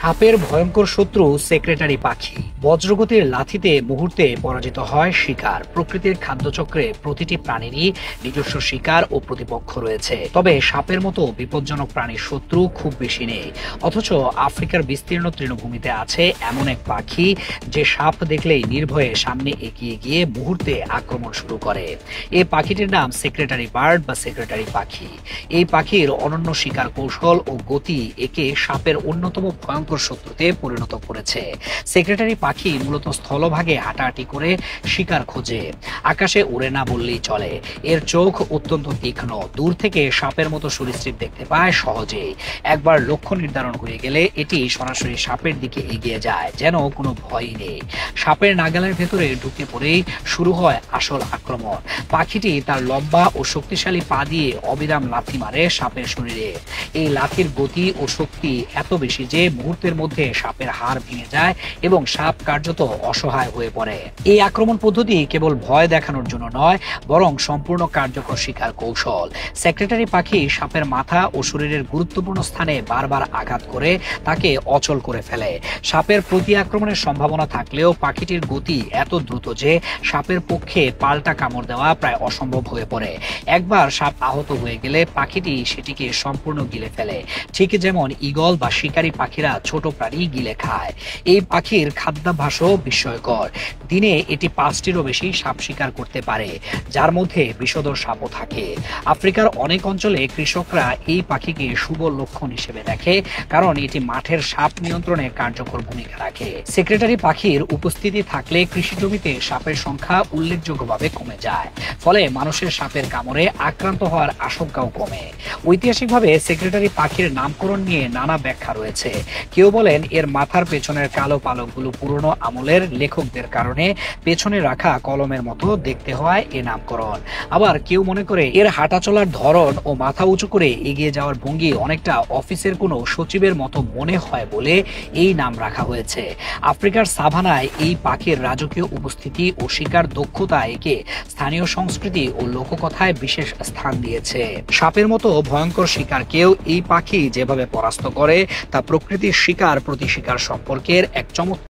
সাপের ভয়ঙ্কর শত্রু সেক্রেটারি পাখি। বজ্রগতির লাথিতে মুহূর্তে পরাজিত হয় শিকার। প্রকৃতির খাদ্যচক্রে প্রতিটি প্রাণীরই নিজস্ব শিকার ও প্রতিপক্ষ রয়েছে, তবে সাপের মতো বিপজ্জনক প্রাণীর শত্রু খুব বেশি নেই। অথচ আফ্রিকার বিস্তীর্ণ তৃণভূমিতে আছে এমন এক পাখি যে সাপ দেখলেই নির্ভয়ে সামনে এগিয়ে গিয়ে মুহূর্তে আক্রমণ শুরু করে। এই পাখিটির নাম সেক্রেটারি বার্ড বা সেক্রেটারি পাখি। এই পাখির অনন্য শিকার কৌশল ও গতি একে সাপের অন্যতম ভয়ঙ্কর শত্রুতে পরিণত করেছে। সেক্রেটারি পাখি মূলত স্থলভাগে হাঁটাহাঁটি করে শিকার খোঁজে, আকাশে উড়ে না বললেই চলে। এর চোখ অত্যন্ত তীক্ষ্ণ, দূর থেকে সাপের মতো সরীসৃপ দেখতে পায় সহজেই। একবার লক্ষ্য নির্ধারণ হয়ে গেলে এটি সরাসরি সাপের দিকে এগিয়ে যায়, যেন কোনো ভয়ই নেই। সাপের নাগালের ভেতরে ঢুকে পড়েই শুরু হয় আসল আক্রমণ। পাখিটি তার লম্বা ও শক্তিশালী পা দিয়ে অবিরাম লাথি মারে সাপের শরীরে। এই লাথির গতি ও শক্তি এত বেশি যে মুহূর্তের মধ্যে সাপের হাড় ভেঙে যায় এবং সাপ কার্যত অসহায় হয়ে পড়ে। এই আক্রমণ পদ্ধতি কেবল ভয় দেখানোর জন্য নয়, বরং সম্পূর্ণ কার্যকর শিকার কৌশল। সেক্রেটারি পাখি সাপের মাথা ও শরীরের গুরুত্বপূর্ণ স্থানে বারবার আঘাত করে তাকে অচল করে ফেলে। সাপের প্রতি আক্রমণের সম্ভাবনা থাকলেও পাখিটির গতি এত দ্রুত যে সাপের পক্ষে পাল্টা কামড় দেওয়া প্রায় অসম্ভব হয়ে পড়ে। একবার সাপ আহত হয়ে গেলে পাখিটি সেটিকে সম্পূর্ণ গিলে ফেলে, ঠিক যেমন ঈগল বা শিকারী পাখিরা ছোট প্রাণী গিলে খায়। এই পাখির খাদ্যাভ্যাসও বিস্ময়কর। দিনে এটি 5টিরও বেশি সাপ শিকার করতে পারে, যার মধ্যে বিষধর সাপও থাকে। আফ্রিকার অনেক অঞ্চলে কৃষকরা এই পাখিকে শুভ লক্ষণ হিসেবে দেখে, কারণ এটি মাঠের সাপ নিয়ন্ত্রণে কার্যকর ভূমিকা রাখে। সেক্রেটারি পাখির উপস্থিতি থাকলে কৃষি জমিতে সাপের সংখ্যা উল্লেখযোগ্যভাবে কমে যায়, ফলে মানুষের সাপের কামড়ে আক্রান্ত হওয়ার আশঙ্কাও কমে। ঐতিহাসিকভাবে সেক্রেটারি পাখির নামকরণ নিয়ে নানা ব্যাখ্যা রয়েছে। কেউ বলেন এর মাথার পেছনের কালো পালকগুলো পুরনো আমলের লেখকদের কারণে পেছনে রাখা কলমের মতো দেখতে হয় এ নামকরণ। আবার কেউ মনে করে এর হাঁটা চলার ধরন ও মাথা উঁচু করে এগিয়ে যাওয়ার ভঙ্গি অনেকটা অফিসের কোনো সচিবের মতো মনে হয় বলে এই নাম রাখা হয়েছে। আফ্রিকার সাভানায় এই পাখির রাজকীয় উপস্থিতি ও শিকার দক্ষতা একে স্থানীয় সংস্কৃতি ও লোককথায় বিশেষ স্থান দিয়েছে। সাপের মতো ভয়ঙ্কর শিকারকেও এই পাখি যেভাবে পরাস্ত করে তা প্রকৃতির শিকার প্রতি শিকার সম্পর্কের এক চমৎকার